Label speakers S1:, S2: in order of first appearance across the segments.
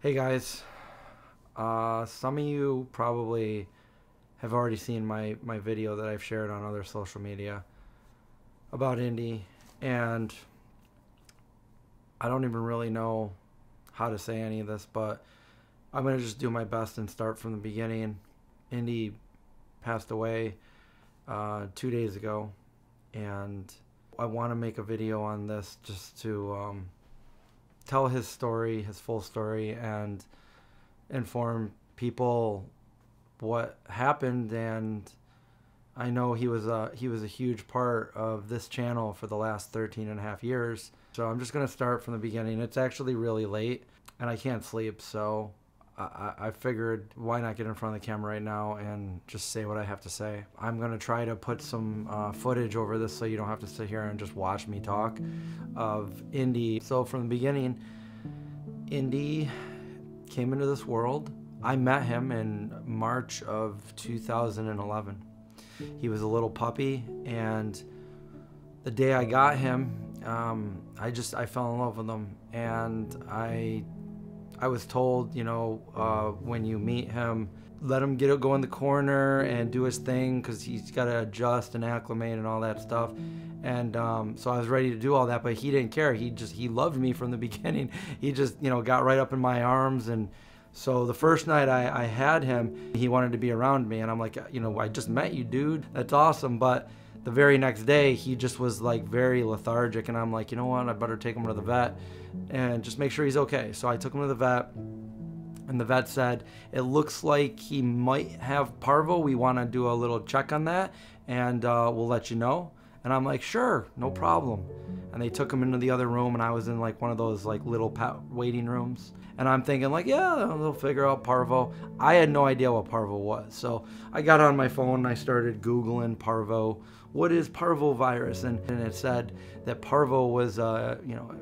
S1: Hey guys, some of you probably have already seen my video that I've shared on other social media about Indy, and I don't even really know how to say any of this, but I'm going to just do my best and start from the beginning. Indy passed away 2 days ago, and I want to make a video on this just to tell his story, his full story, and inform people what happened. And I know he was a huge part of this channel for the last 13 and a half years. So I'm just going to start from the beginning. It's actually really late and I can't sleep, so I figured why not get in front of the camera right now and just say what I have to say. I'm going to try to put some footage over this so you don't have to sit here and just watch me talk of Indy. So from the beginning, Indy came into this world. I met him in March of 2011. He was a little puppy, and the day I got him, I fell in love with him, and I was told, you know, when you meet him, let him go in the corner and do his thing because he's got to adjust and acclimate and all that stuff. And so I was ready to do all that, but he didn't care. He loved me from the beginning. He just, you know, got right up in my arms. And so the first night I had him, he wanted to be around me, and I'm like, you know, I just met you, dude. That's awesome. But the very next day, he just was like very lethargic, and I'm like, you know what, I better take him to the vet and just make sure he's okay. So I took him to the vet, and the vet said, it looks like he might have parvo. We want to do a little check on that, and we'll let you know. And I'm like, sure, no problem. And they took him into the other room, and I was in like one of those like little waiting rooms. And I'm thinking like, yeah, they'll figure out parvo. I had no idea what parvo was. So I got on my phone and I started Googling parvo. What is parvovirus? And it said that parvo was, you know,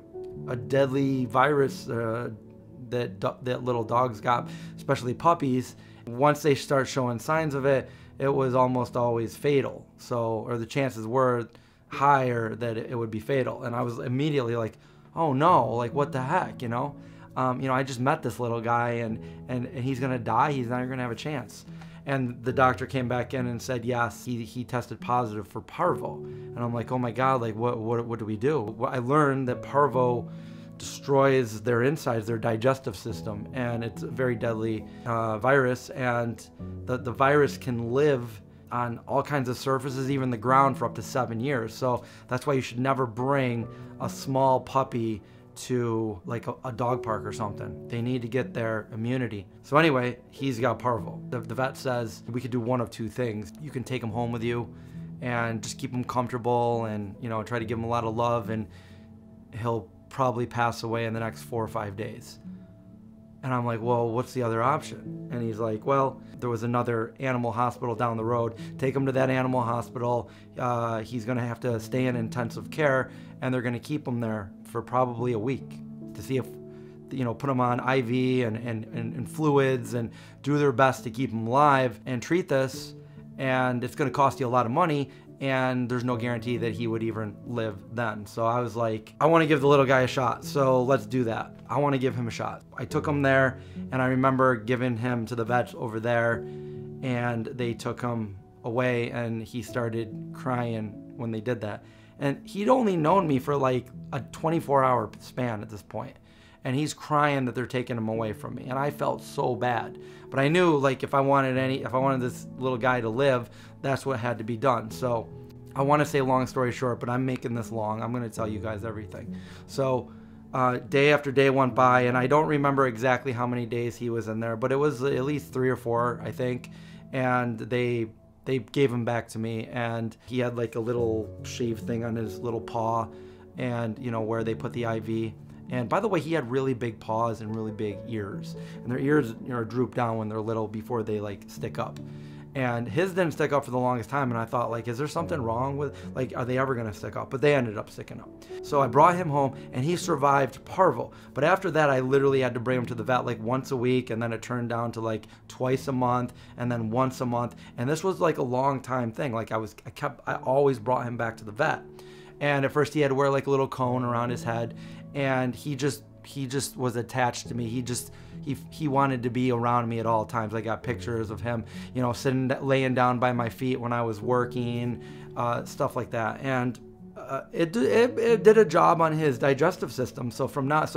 S1: a deadly virus that little dogs got, especially puppies. Once they start showing signs of it, it was almost always fatal. So, or the chances were higher that it would be fatal. And I was immediately like, oh no, like what the heck, you know? You know, I just met this little guy, and he's gonna die. He's not gonna have a chance. And the doctor came back in and said, yes, he tested positive for parvo. And I'm like, oh my God, like what do we do? Well, I learned that parvo destroys their insides, their digestive system, and it's a very deadly virus. And the virus can live on all kinds of surfaces, even the ground, for up to 7 years. So that's why you should never bring a small puppy to like a dog park or something. They need to get their immunity. So anyway, he's got parvo. The vet says we could do one of two things. You can take him home with you and just keep him comfortable, and, you know, try to give him a lot of love, and he'll probably pass away in the next 4 or 5 days. And I'm like, well, what's the other option? And he's like, well, there was another animal hospital down the road. Take him to that animal hospital. He's going to have to stay in intensive care, and they're going to keep him there for probably a week to see if, you know, put him on IV and fluids, and do their best to keep him alive and treat this. And it's going to cost you a lot of money, and there's no guarantee that he would even live then. So I was like, I want to give the little guy a shot, so let's do that. I want to give him a shot. I took him there, and I remember giving him to the vets over there, and they took him away, and he started crying when they did that. And he'd only known me for like a 24-hour span at this point. And he's crying that they're taking him away from me. And I felt so bad. But I knew, like, if I wanted this little guy to live, that's what had to be done. So I want to say long story short, but I'm making this long. I'm going to tell you guys everything. So day after day went by, and I don't remember exactly how many days he was in there, but it was at least 3 or 4, I think. And they gave him back to me, and he had like a little shave thing on his little paw, and, you know, where they put the IV. And by the way, he had really big paws and really big ears, and their ears, you know, droop down when they're little before they like stick up. And his didn't stick up for the longest time, and I thought, like, is there something wrong with, like, are they ever gonna stick up? But they ended up sticking up. So I brought him home, and he survived parvo. But after that, I literally had to bring him to the vet like once a week, and then it turned down to like twice a month, and then once a month. And this was like a long time thing. Like I always brought him back to the vet. And at first he had to wear like a little cone around his head, and he just he just was attached to me. He wanted to be around me at all times. I got pictures of him, you know, laying down by my feet when I was working, stuff like that. And it did a job on his digestive system. So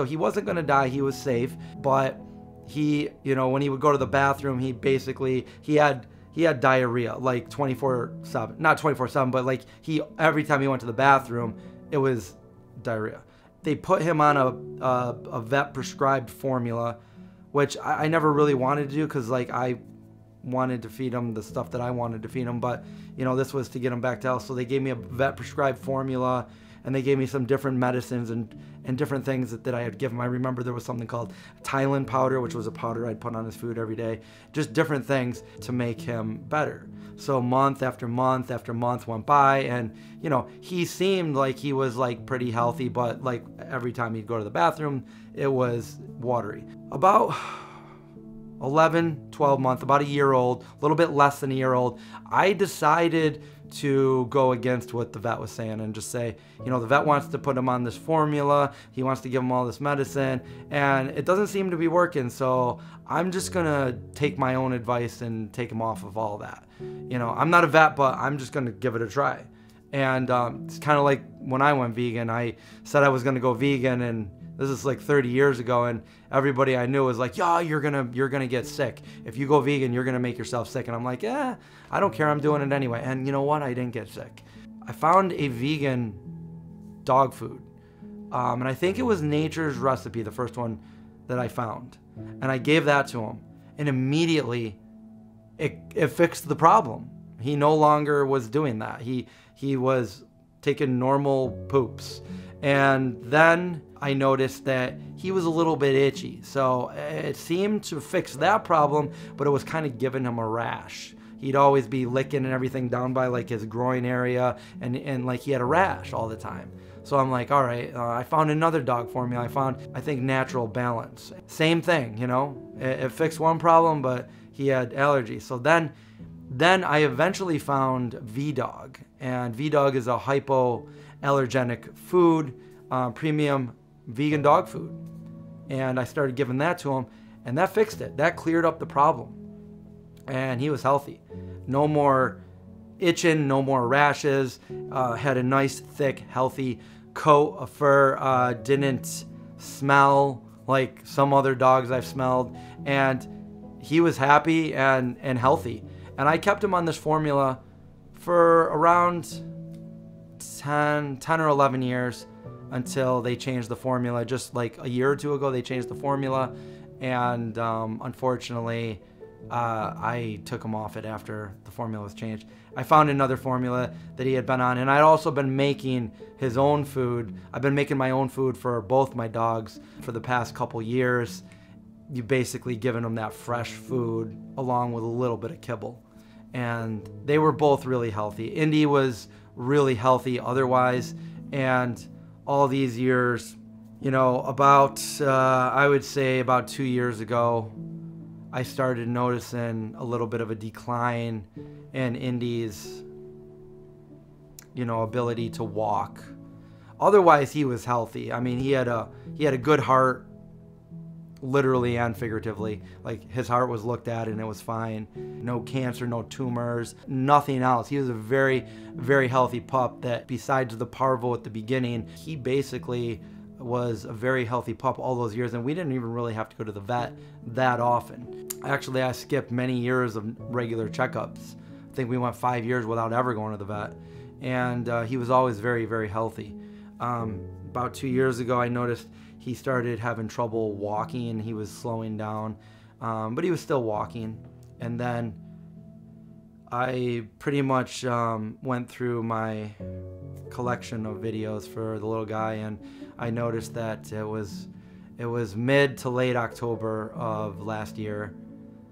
S1: he wasn't going to die. He was safe. But he, you know, when he would go to the bathroom, he had diarrhea like 24/7, not 24/7, but like every time he went to the bathroom, it was diarrhea. They put him on a vet prescribed formula, which I never really wanted to do, because like I wanted to feed him the stuff that I wanted to feed him, but you know, this was to get him back to health. So they gave me a vet prescribed formula, and they gave me some different medicines and different things that I had given him. I remember there was something called Tylenol powder, which was a powder I'd put on his food every day. Just different things to make him better. So month after month after month went by, and you know, he seemed like he was like pretty healthy, but like every time he'd go to the bathroom, it was watery. About 11, 12 months, about a year old, a little bit less than a year old, I decided to go against what the vet was saying and just say, you know, the vet wants to put him on this formula, he wants to give him all this medicine, and it doesn't seem to be working, so I'm just gonna take my own advice and take him off of all that. You know, I'm not a vet, but I'm just gonna give it a try. And it's kind of like when I went vegan. I said I was gonna go vegan, and this is like 30 years ago, and everybody I knew was like, yeah, you're gonna get sick. If you go vegan, you're gonna make yourself sick. And I'm like, yeah, I don't care, I'm doing it anyway. And you know what? I didn't get sick. I found a vegan dog food. And I think it was Nature's Recipe, the first one that I found. And I gave that to him. And immediately, it fixed the problem. He no longer was doing that. He was taking normal poops. And then I noticed that he was a little bit itchy. So it seemed to fix that problem, but it was kind of giving him a rash. He'd always be licking and everything down by like his groin area, and like he had a rash all the time. So I'm like, all right, I found another dog formula. I think Natural Balance. Same thing, you know, it fixed one problem, but he had allergies. So then I eventually found VDog, and VDog is a hypoallergenic food, premium vegan dog food. And I started giving that to him, and that fixed it. That cleared up the problem. And he was healthy. No more itching, no more rashes, had a nice, thick, healthy coat of fur, didn't smell like some other dogs I've smelled, and he was happy and healthy. And I kept him on this formula for around 10 or 11 years until they changed the formula. Just like a year or two ago, they changed the formula, and unfortunately, I took him off it after the formula was changed. I found another formula that he had been on, and I'd also been making his own food. I've been making my own food for both my dogs for the past couple years. You basically giving them that fresh food along with a little bit of kibble. And they were both really healthy. Indy was really healthy otherwise, and all these years, you know, about, I would say about 2 years ago, I started noticing a little bit of a decline in Indy's, you know, ability to walk. Otherwise, he was healthy. I mean, he had a good heart, literally and figuratively. Like, his heart was looked at and it was fine. No cancer, no tumors, nothing else. He was a very, very healthy pup that, besides the parvo at the beginning, he basically was a very healthy pup all those years, and we didn't even really have to go to the vet that often. Actually, I skipped many years of regular checkups. I think we went 5 years without ever going to the vet, and he was always very, very healthy. About 2 years ago, I noticed he started having trouble walking. He was slowing down, but he was still walking. And then I pretty much went through my collection of videos for the little guy, and I noticed that it was mid to late October of last year,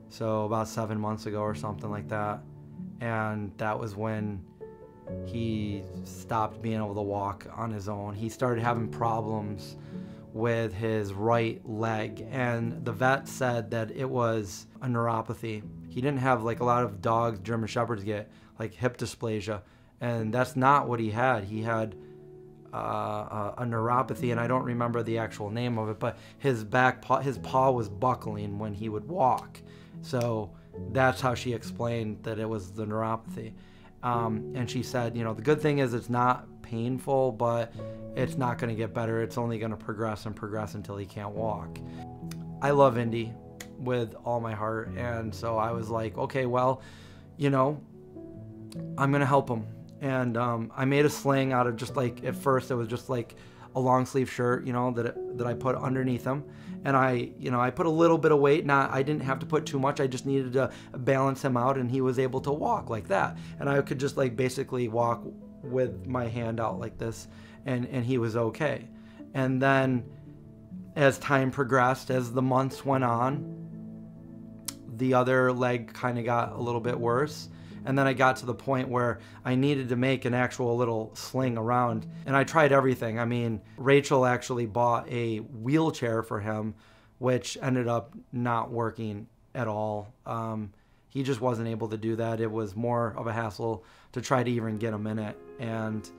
S1: so about 7 months ago or something like that. And that was when he stopped being able to walk on his own. He started having problems with his right leg, and the vet said that it was a neuropathy. He didn't have, like a lot of dogs, German Shepherds get, like hip dysplasia, and that's not what he had. He had a neuropathy, and I don't remember the actual name of it, but his paw was buckling when he would walk. So that's how she explained that it was the neuropathy. And she said, you know, the good thing is it's not painful, but it's not going to get better. It's only going to progress and progress until he can't walk. I love Indy with all my heart, and so I was like, okay, well, you know, I'm going to help him. And I made a sling out of just like, at first it was just like a long sleeve shirt, you know, that I put underneath him. And I put a little bit of weight. I didn't have to put too much. I just needed to balance him out, and he was able to walk like that. And I could just like basically walk with my hand out like this, and he was okay. And then as time progressed, as the months went on, the other leg kind of got a little bit worse. And then I got to the point where I needed to make an actual little sling around. And I tried everything. I mean, Rachel actually bought a wheelchair for him, which ended up not working at all. He just wasn't able to do that. It was more of a hassle to try to even get him in it. And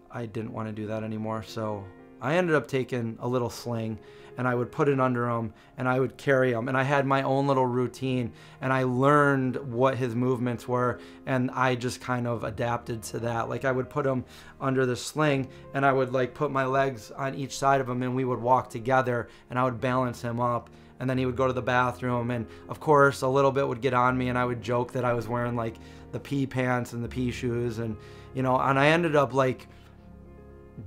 S1: I didn't want to do that anymore. So I ended up taking a little sling, and I would put it under him, and I would carry him. And I had my own little routine, and I learned what his movements were, and I just kind of adapted to that. Like I would put him under the sling, and I would like put my legs on each side of him, and we would walk together, and I would balance him up. And then he would go to the bathroom, and of course a little bit would get on me, and I would joke that I was wearing like the pee pants and the pee shoes, and you know, and I ended up like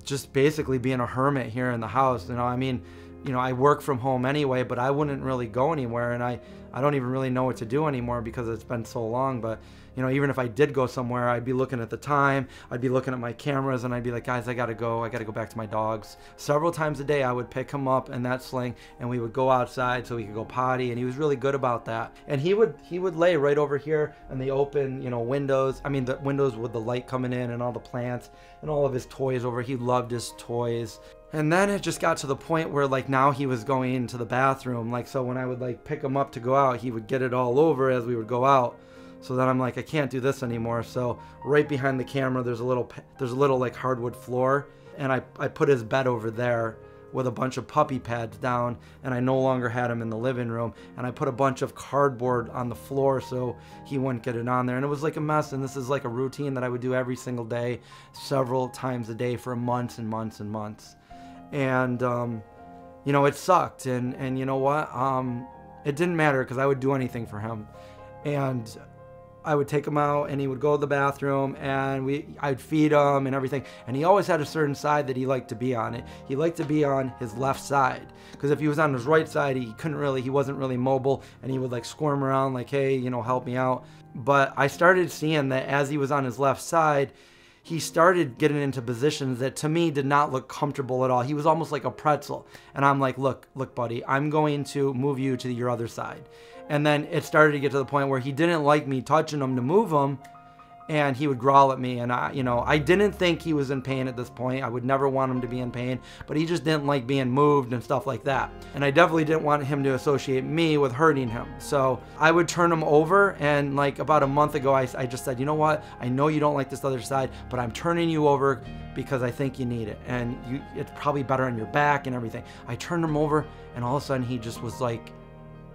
S1: just basically being a hermit here in the house. You know, I mean, you know, I work from home anyway, but I wouldn't really go anywhere, and I don't even really know what to do anymore because it's been so long. But you know, even if I did go somewhere, I'd be looking at the time, I'd be looking at my cameras, and I'd be like, guys, I gotta go back to my dogs. Several times a day I would pick him up in that sling, and we would go outside so he could go potty, and he was really good about that. And he would lay right over here in the open, you know, windows. I mean, the windows with the light coming in and all the plants and all of his toys over. He loved his toys. And then it just got to the point where like now he was going into the bathroom. Like, so when I would like pick him up to go out, he would get it all over as we would go out. So then I'm like, I can't do this anymore. So right behind the camera, there's a little like hardwood floor, and I put his bed over there with a bunch of puppy pads down, and I no longer had him in the living room, and I put a bunch of cardboard on the floor so he wouldn't get it on there. And it was like a mess. And this is like a routine that I would do every single day, several times a day for months and months and months. And you know, it sucked. And you know what, it didn't matter because I would do anything for him. And I would take him out, and he would go to the bathroom, and I'd feed him and everything. And he always had a certain side that he liked to be on. He liked to be on his left side, because if he was on his right side, he wasn't really mobile, and he would like squirm around like, hey, you know, help me out. But I started seeing that as he was on his left side, he started getting into positions that to me did not look comfortable at all. He was almost like a pretzel. And I'm like, look, buddy, I'm going to move you to your other side. And then it started to get to the point where he didn't like me touching him to move him, and he would growl at me. And I didn't think he was in pain at this point. I would never want him to be in pain, but he just didn't like being moved and stuff like that. And I definitely didn't want him to associate me with hurting him. So I would turn him over, and like about a month ago, I just said, you know what? I know you don't like this other side, but I'm turning you over because I think you need it. And it's probably better on your back and everything. I turned him over, and all of a sudden he just was like,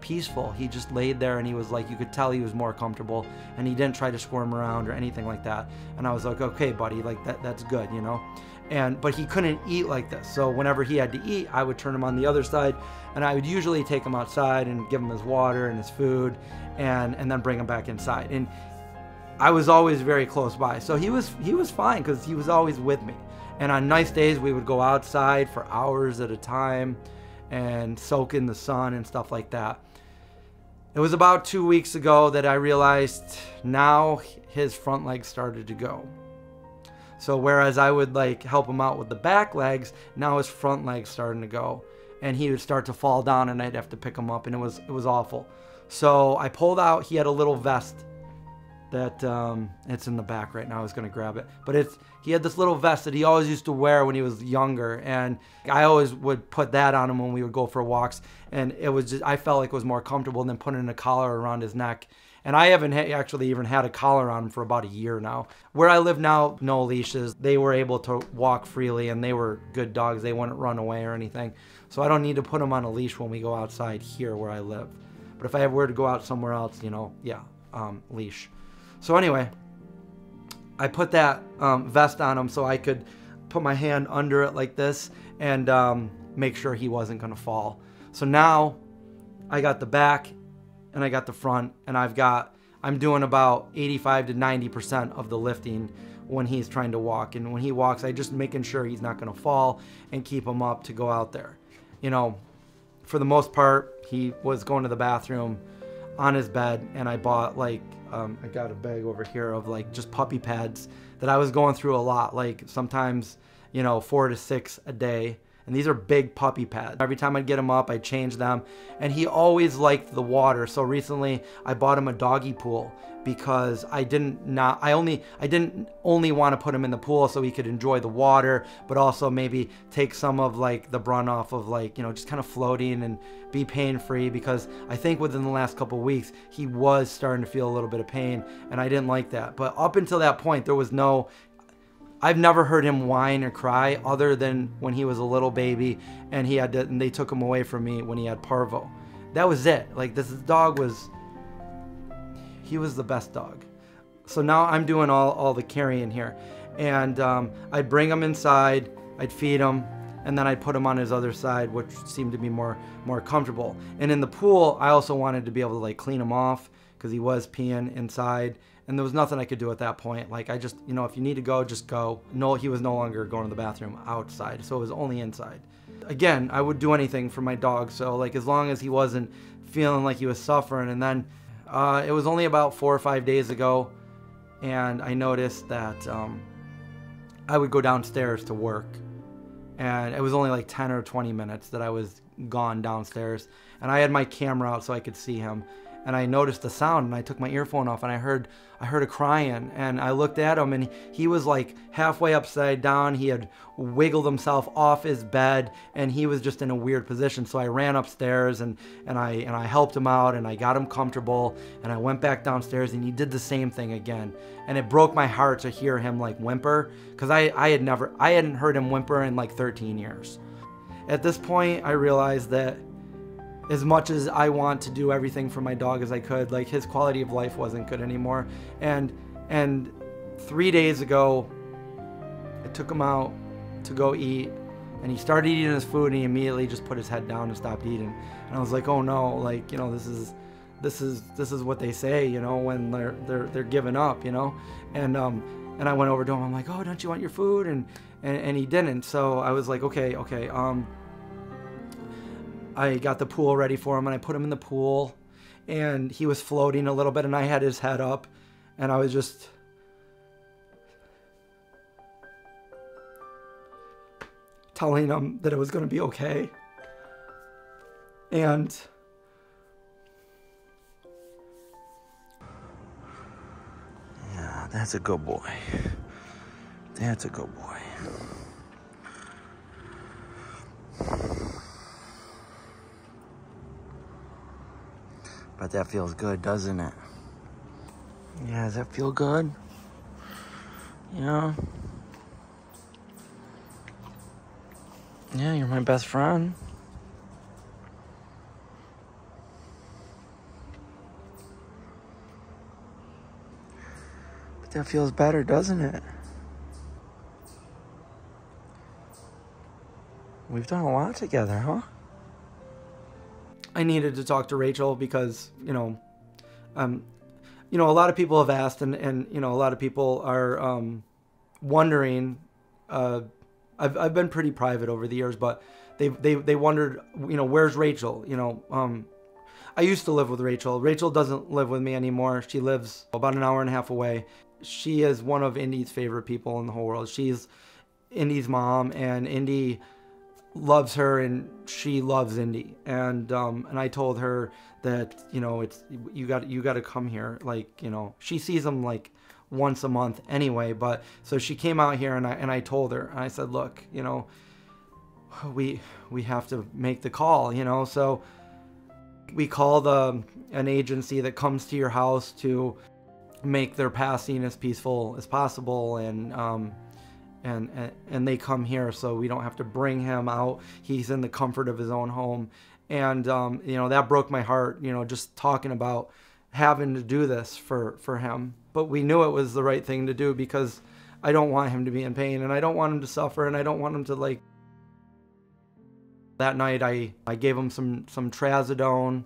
S1: peaceful. He just laid there, and he was like, you could tell he was more comfortable, and he didn't try to squirm around or anything like that. And I was like, okay, buddy, like that's good, you know. But he couldn't eat like this, so whenever he had to eat, I would turn him on the other side, and I would usually take him outside and give him his water and his food, and then bring him back inside. And I was always very close by, so he was fine because he was always with me. And on nice days, we would go outside for hours at a time and soak in the sun and stuff like that. It was about 2 weeks ago that I realized now his front legs started to go. So whereas I would like help him out with the back legs, now his front legs starting to go, and he would start to fall down, and I'd have to pick him up, and it was awful. So I pulled out, he had a little vest that it's in the back right now. I was gonna grab it, but he had this little vest that he always used to wear when he was younger, and I always would put that on him when we would go for walks, and it was just, I felt like it was more comfortable than putting a collar around his neck. And I haven't actually even had a collar on him for about a year now. Where I live now, no leashes. They were able to walk freely, and they were good dogs. They wouldn't run away or anything. So I don't need to put them on a leash when we go outside here where I live. But if I were to go out somewhere else, you know, yeah, leash. So anyway, I put that vest on him so I could put my hand under it like this and make sure he wasn't gonna fall. So now I got the back and I got the front, and I'm doing about 85 to 90% of the lifting when he's trying to walk. And when he walks, I just making sure he's not gonna fall and keep him up to go out there. You know, for the most part, he was going to the bathroom on his bed, and I bought like, I got a bag over here of like just puppy pads that I was going through a lot, like sometimes, you know, 4 to 6 a day. And these are big puppy pads. Every time I'd get him up, I'd change them. And he always liked the water. So recently I bought him a doggy pool because I didn't only want to put him in the pool so he could enjoy the water, but also maybe take some of like the brunt off of like, you know, just kind of floating and be pain free, because I think within the last couple of weeks he was starting to feel a little bit of pain, and I didn't like that. But up until that point, I've never heard him whine or cry other than when he was a little baby and and they took him away from me when he had parvo. That was it. Like, this dog was the best dog. So now I'm doing all the carrying here. And I'd bring him inside, I'd feed him, and then I'd put him on his other side, which seemed to be more comfortable. And in the pool, I also wanted to be able to like clean him off because he was peeing inside. And there was nothing I could do at that point. Like, I just, you know, if you need to go, just go. No, he was no longer going to the bathroom outside, so it was only inside. Again, I would do anything for my dog, so like as long as he wasn't feeling like he was suffering. And then it was only about 4 or 5 days ago, and I noticed that I would go downstairs to work, and it was only like 10 or 20 minutes that I was gone downstairs, and I had my camera out so I could see him. And I noticed the sound, and I took my earphone off, and I heard a crying, and I looked at him, and he was like halfway upside down. He had wiggled himself off his bed, and he was just in a weird position. So I ran upstairs and I helped him out, and I got him comfortable, and I went back downstairs, and he did the same thing again. And it broke my heart to hear him like whimper, because I hadn't heard him whimper in like 13 years. At this point, I realized that as much as I want to do everything for my dog as I could, like, his quality of life wasn't good anymore. And 3 days ago, I took him out to go eat, and he started eating his food, and he immediately just put his head down and stopped eating. And I was like, oh no, like, you know, this is what they say, you know, when they're giving up, you know. And I went over to him. I'm like, oh, don't you want your food? And he didn't. So I was like, okay. I got the pool ready for him, and I put him in the pool, and he was floating a little bit, and I had his head up, and I was just telling him that it was going to be okay. And
S2: yeah, that's a good boy. That's a good boy. But that feels good, doesn't it? Yeah, does that feel good? Yeah. Yeah, you're my best friend. But that feels better, doesn't it? We've done a lot together, huh?
S1: I needed to talk to Rachel because, you know, a lot of people have asked, and you know, a lot of people are wondering. I've been pretty private over the years, but they wondered, you know, where's Rachel? You know, I used to live with Rachel. Rachel doesn't live with me anymore. She lives about an hour and a half away. She is one of Indy's favorite people in the whole world. She's Indy's mom, and Indy loves her and she loves Indy, and I told her that, you know, it's you got to come here. Like, you know, she sees him like once a month anyway, but so she came out here, and I told her, and I said, look, you know, we have to make the call, you know. So we called an agency that comes to your house to make their passing as peaceful as possible, and they come here so we don't have to bring him out. He's in the comfort of his own home. And you know, that broke my heart, you know, just talking about having to do this for him. But we knew it was the right thing to do, because I don't want him to be in pain, and I don't want him to suffer, and I don't want him to, like... That night I gave him some trazodone,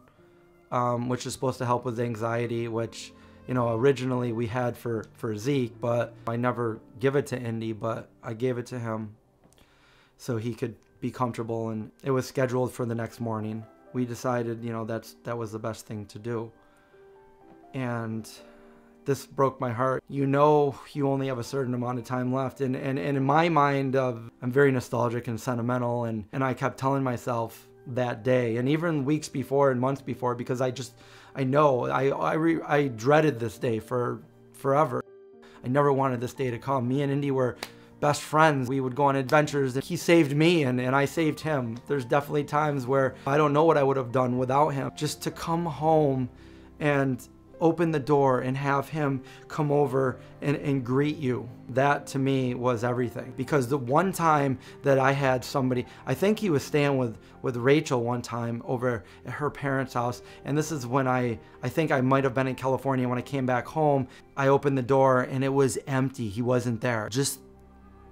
S1: which is supposed to help with anxiety, which, you know, originally we had for Zeke, but I never give it to Indy, but I gave it to him so he could be comfortable, and it was scheduled for the next morning. We decided, you know, that was the best thing to do. And this broke my heart. You know, you only have a certain amount of time left, and in my mind, I'm very nostalgic and sentimental, and I kept telling myself that day, and even weeks before and months before, because I dreaded this day for forever. I never wanted this day to come. Me and Indy were best friends. We would go on adventures, and he saved me, and I saved him. There's definitely times where I don't know what I would have done without him. Just to come home and open the door and have him come over and greet you, that to me was everything. Because the one time that I had somebody, I think he was staying with Rachel one time over at her parents' house, and this is when I think I might have been in California. When I came back home, I opened the door and it was empty. He wasn't there. Just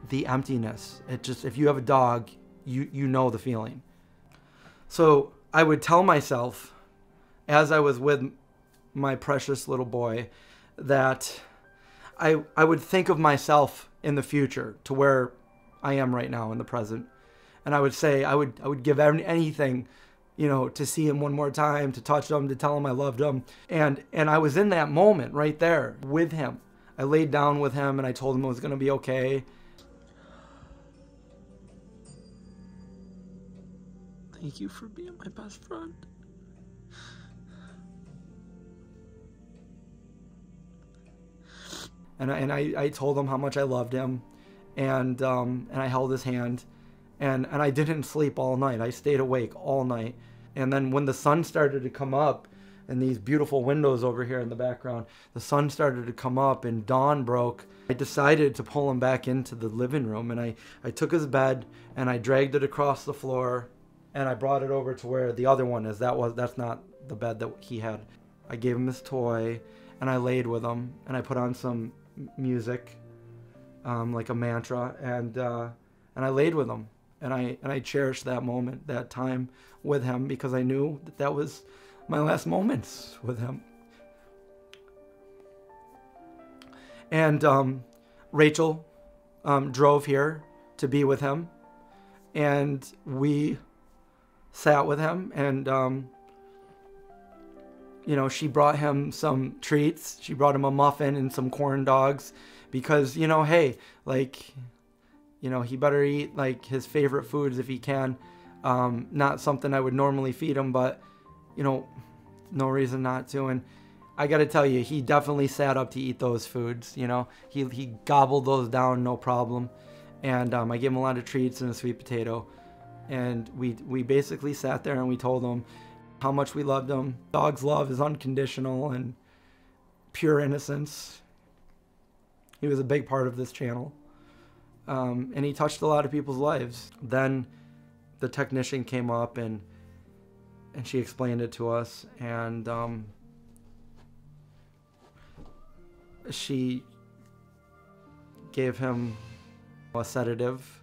S1: the emptiness. It just, if you have a dog, you know the feeling. So I would tell myself, as I was with my precious little boy, that I would think of myself in the future to where I am right now in the present, and I would say I would give anything, you know, to see him one more time, to touch him, to tell him I loved him. And I was in that moment right there with him. I laid down with him and I told him it was going to be okay. Thank you for being my best friend. And I told him how much I loved him, and I held his hand, and I didn't sleep all night. I stayed awake all night. And then when the sun started to come up, and these beautiful windows over here in the background, the sun started to come up and dawn broke, I decided to pull him back into the living room, and I took his bed and I dragged it across the floor, and I brought it over to where the other one is. That's not the bed that he had. I gave him his toy, and I laid with him, and I put on some music, like a mantra, and I laid with him, and I cherished that moment, that time with him, because I knew that was my last moments with him. And Rachel drove here to be with him, and we sat with him, and you know, she brought him some treats. She brought him a muffin and some corn dogs, because, you know, hey, like, you know, he better eat like his favorite foods if he can. Not something I would normally feed him, but, you know, no reason not to. And I got to tell you, he definitely sat up to eat those foods. You know, he gobbled those down, no problem. And I gave him a lot of treats and a sweet potato. And we basically sat there and we told him how much we loved him. Dog's love is unconditional and pure innocence. He was a big part of this channel. And he touched a lot of people's lives. Then the technician came up and she explained it to us, and she gave him a sedative.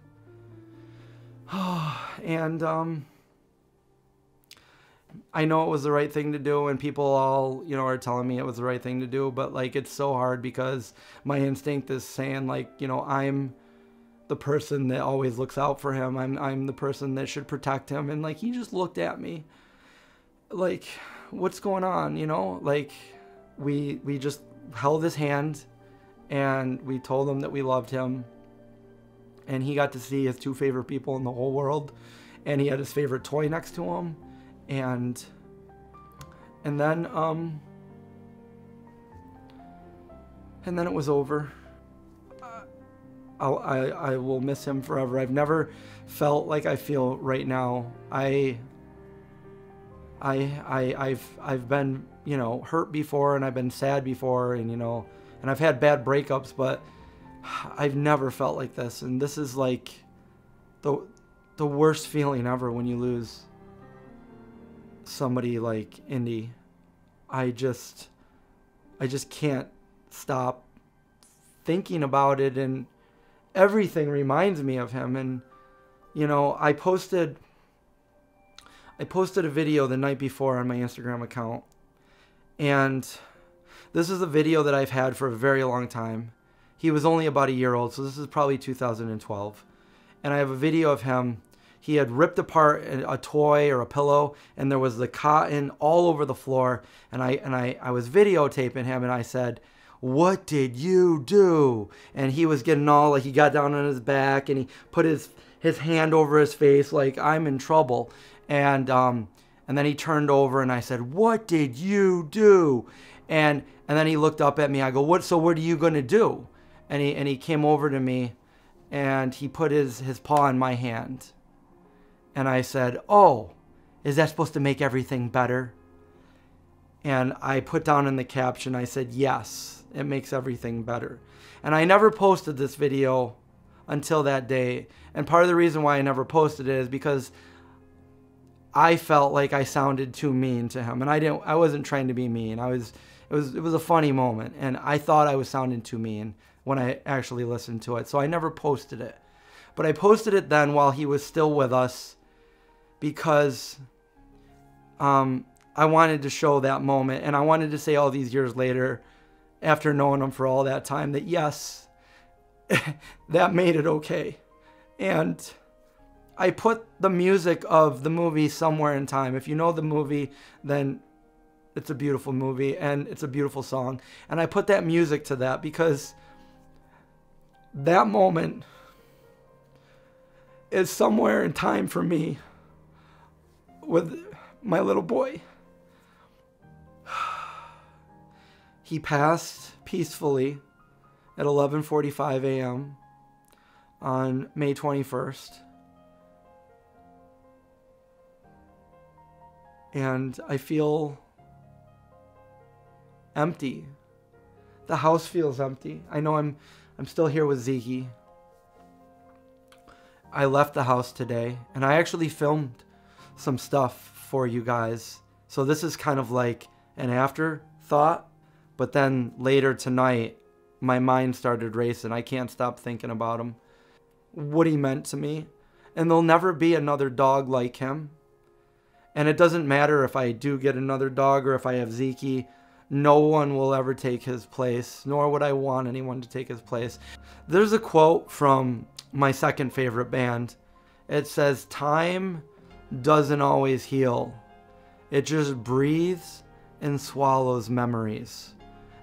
S1: And I know it was the right thing to do, and people all, you know, are telling me it was the right thing to do, but like, it's so hard because my instinct is saying, like, you know, I'm the person that always looks out for him. I'm the person that should protect him. And like, he just looked at me like, what's going on? You know, like we just held his hand and we told him that we loved him, and he got to see his two favorite people in the whole world. and he had his favorite toy next to him, and then it was over. I will miss him forever. I've never felt like I feel right now. I've been, you know, hurt before, and I've been sad before, and, you know, and I've had bad breakups, but I've never felt like this. And this is like the worst feeling ever when you lose somebody like Indy. I just can't stop thinking about it, and everything reminds me of him. And, you know, I posted a video the night before on my Instagram account, and this is a video that I've had for a very long time. He was only about a year old, so this is probably 2012. And I have a video of him. He had ripped apart a toy or a pillow, and there was the cotton all over the floor. And I was videotaping him, and I said, "What did you do?" And he was getting all, like, he got down on his back, and he put his hand over his face like, I'm in trouble. And then he turned over, and I said, "What did you do?" And then he looked up at me. I go, "What? So what are you going to do?" And he came over to me, and he put his paw in my hand. And I said, "Oh, is that supposed to make everything better?" And I put down in the caption, I said, "Yes, it makes everything better." And I never posted this video until that day. And part of the reason why I never posted it is because I felt like I sounded too mean to him. And I wasn't trying to be mean. It was a funny moment, and I thought I was sounding too mean when I actually listened to it. So I never posted it. But I posted it then while he was still with us, because I wanted to show that moment, and I wanted to say all these years later, after knowing him for all that time, that yes, that made it okay. And I put the music of the movie Somewhere in Time. If you know the movie, then it's a beautiful movie, and it's a beautiful song. And I put that music to that because that moment is somewhere in time for me with my little boy. He passed peacefully at 11:45 a.m. on May 21st. And I feel empty. The house feels empty. I know I'm still here with Zeke. I left the house today, and I actually filmed some stuff for you guys. So this is kind of like an afterthought, but then later tonight, my mind started racing. I can't stop thinking about him, what he meant to me, and there'll never be another dog like him. And it doesn't matter if I do get another dog or if I have Zeke. No one will ever take his place, nor would I want anyone to take his place. There's a quote from my second favorite band. It says, "Time doesn't always heal. It just breathes and swallows memories."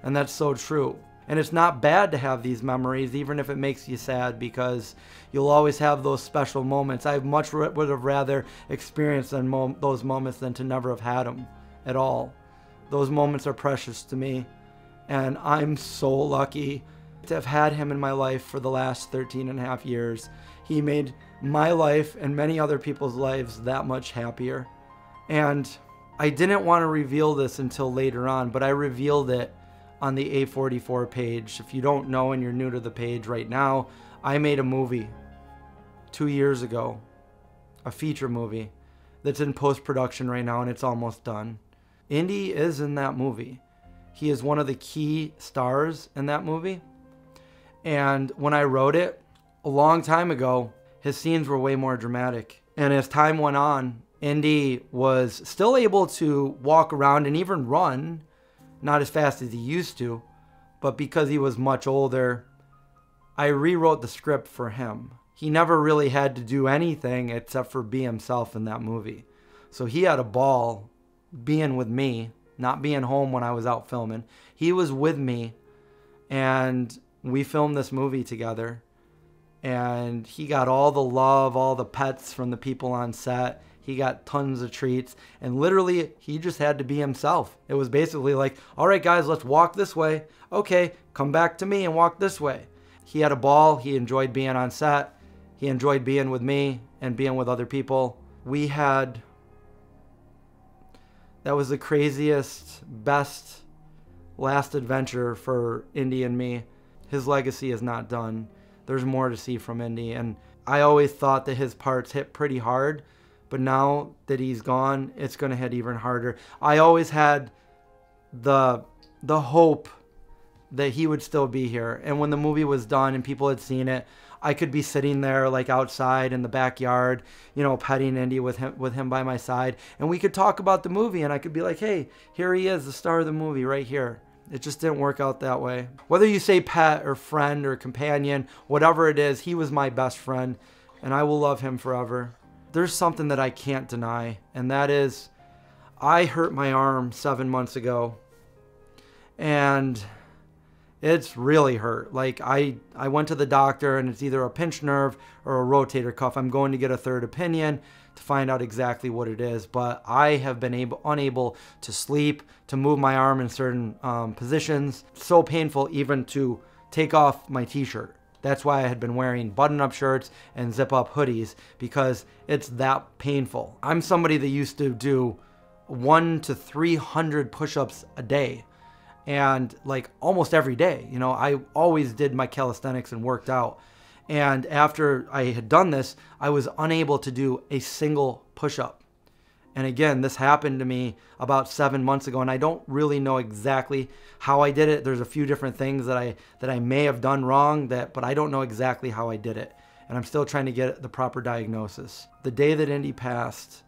S1: And that's so true. And it's not bad to have these memories, even if it makes you sad, because you'll always have those special moments. I much would have rather experienced those moments than to never have had them at all. Those moments are precious to me, and I'm so lucky to have had him in my life for the last 13 and a half years. He made my life and many other people's lives that much happier. And I didn't want to reveal this until later on, but I revealed it on the A44 page. If you don't know and you're new to the page right now, I made a movie 2 years ago, a feature movie that's in post-production right now, and it's almost done. Indy is in that movie. He is one of the key stars in that movie. And when I wrote it a long time ago, his scenes were way more dramatic. And as time went on, Indy was still able to walk around and even run, not as fast as he used to, but because he was much older, I rewrote the script for him. He never really had to do anything except for be himself in that movie. So he had a ball being with me, not being home when I was out filming. He was with me, and we filmed this movie together. And he got all the love, all the pets from the people on set. He got tons of treats. And literally, he just had to be himself. It was basically like, all right, guys, let's walk this way. Okay, come back to me and walk this way. He had a ball. He enjoyed being on set. He enjoyed being with me and being with other people. That was the craziest, best last adventure for Indy and me. His legacy is not done. There's more to see from Indy. And I always thought that his parts hit pretty hard, but now that he's gone, it's going to hit even harder. I always had the hope that he would still be here. And when the movie was done and people had seen it, I could be sitting there like outside in the backyard, you know, petting Indy with him by my side. And we could talk about the movie and I could be like, hey, here he is, the star of the movie right here. It just didn't work out that way. Whether you say pet or friend or companion, whatever it is, he was my best friend and I will love him forever. There's something that I can't deny, and that is I hurt my arm 7 months ago and it's really hurt. Like I went to the doctor and it's either a pinched nerve or a rotator cuff. I'm going to get a third opinion to find out exactly what it is, but I have been unable to sleep, to move my arm in certain positions. So painful even to take off my t-shirt. That's why I had been wearing button-up shirts and zip-up hoodies, because it's that painful. I'm somebody that used to do 100 to 300 push-ups a day. And like almost every day, you know, I always did my calisthenics and worked out. And after I had done this, I was unable to do a single push-up. And again, this happened to me about 7 months ago, and I don't really know exactly how I did it. There's a few different things that I may have done wrong, but I don't know exactly how I did it. And I'm still trying to get the proper diagnosis. The day that Indy passed,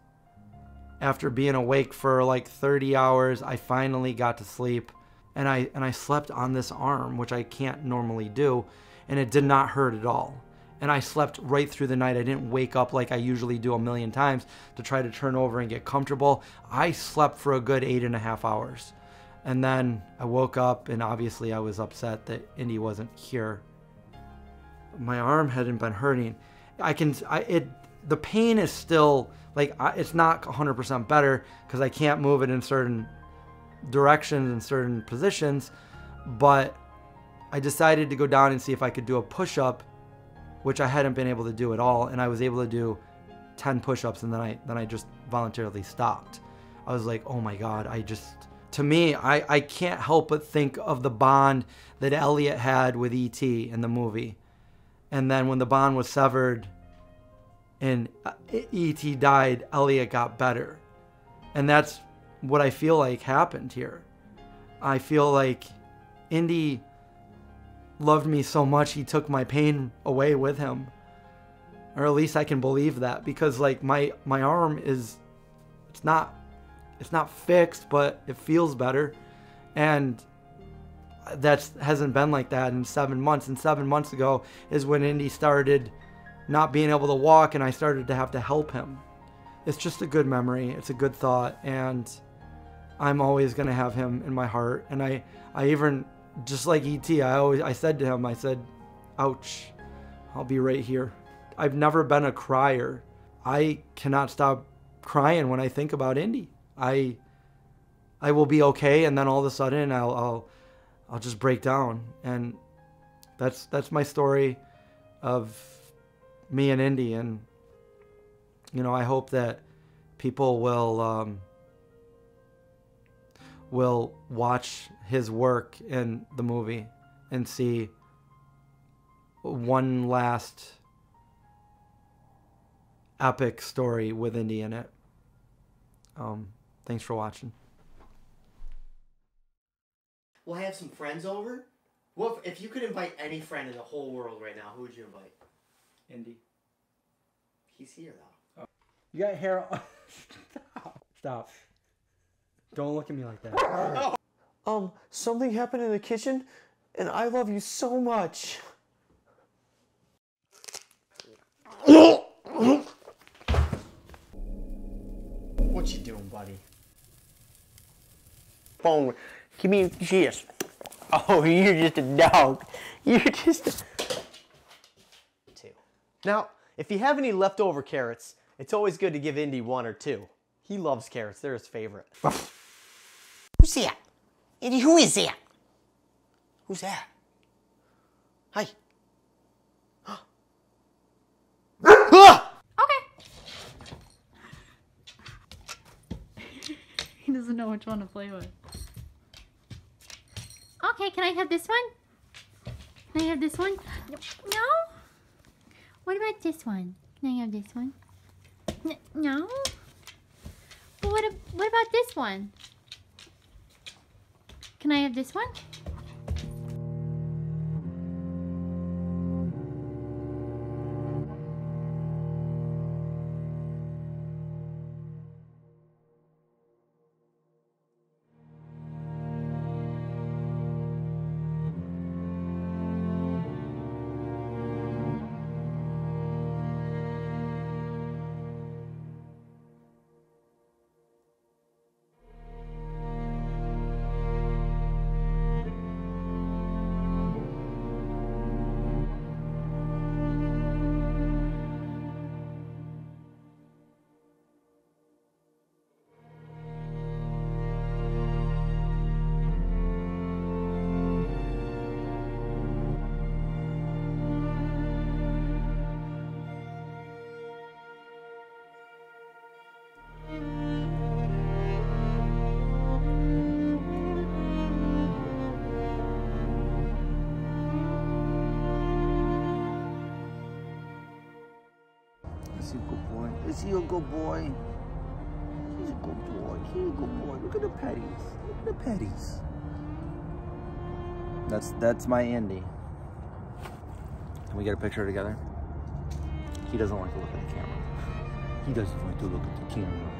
S1: after being awake for like 30 hours, I finally got to sleep. And I slept on this arm, which I can't normally do, and it did not hurt at all. And I slept right through the night. I didn't wake up like I usually do a million times to try to turn over and get comfortable. I slept for a good 8.5 hours. And then I woke up, and obviously I was upset that Indy wasn't here. My arm hadn't been hurting. The pain is still, like, it's not 100% better because I can't move it in certain directions and certain positions, but I decided to go down and see if I could do a push-up, which I hadn't been able to do at all, and I was able to do 10 push-ups, and then I just voluntarily stopped. I was like, oh my God, to me, I can't help but think of the bond that Elliot had with E.T. in the movie. And then when the bond was severed and E.T. died, Elliot got better. And that's what I feel like happened here. I feel like Indy loved me so much he took my pain away with him. Or at least I can believe that, because like my arm is, it's not fixed, but it feels better. And that hasn't been like that in 7 months. And 7 months ago is when Indy started not being able to walk and I started to have to help him. It's just a good memory. It's a good thought. And I'm always going to have him in my heart. And I even, just like E.T., I said to him, I said, ouch, I'll be right here. I've never been a crier. I cannot stop crying when I think about Indy. I will be okay, and then all of a sudden I'll just break down. And that's my story of me and Indy. And you know, I hope that people will watch his work in the movie and see one last epic story with Indy in it. Thanks for watching.
S3: We'll have some friends over. What if you could invite any friend in the whole world right now? Who would you invite?
S1: Indy.
S3: He's here though.
S1: You got hair. Stop. Don't look at me like that.
S3: Something happened in the kitchen, and I love you so much. What you doing, buddy?
S4: Phone. Give me a kiss. Oh, you're just a dog. You're just a...
S3: 2.
S5: Now, if you have any leftover carrots, it's always good to give Indy 1 or 2. He loves carrots. They're his favorite.
S4: Who's that? Indy, who is that? Who's that? Hi.
S6: He doesn't know which one to play with. Okay, can I have this one? Can I have this one? No? What about this one? Can I have this one? No? But what about this one? Can I have this one?
S2: Is he a good boy? Is he a good boy? He's a good boy. He's a good boy. Look at the petties. Look at the petties. That's my Indy. Can we get a picture together? He doesn't like to look at the camera. He doesn't like to look at the camera.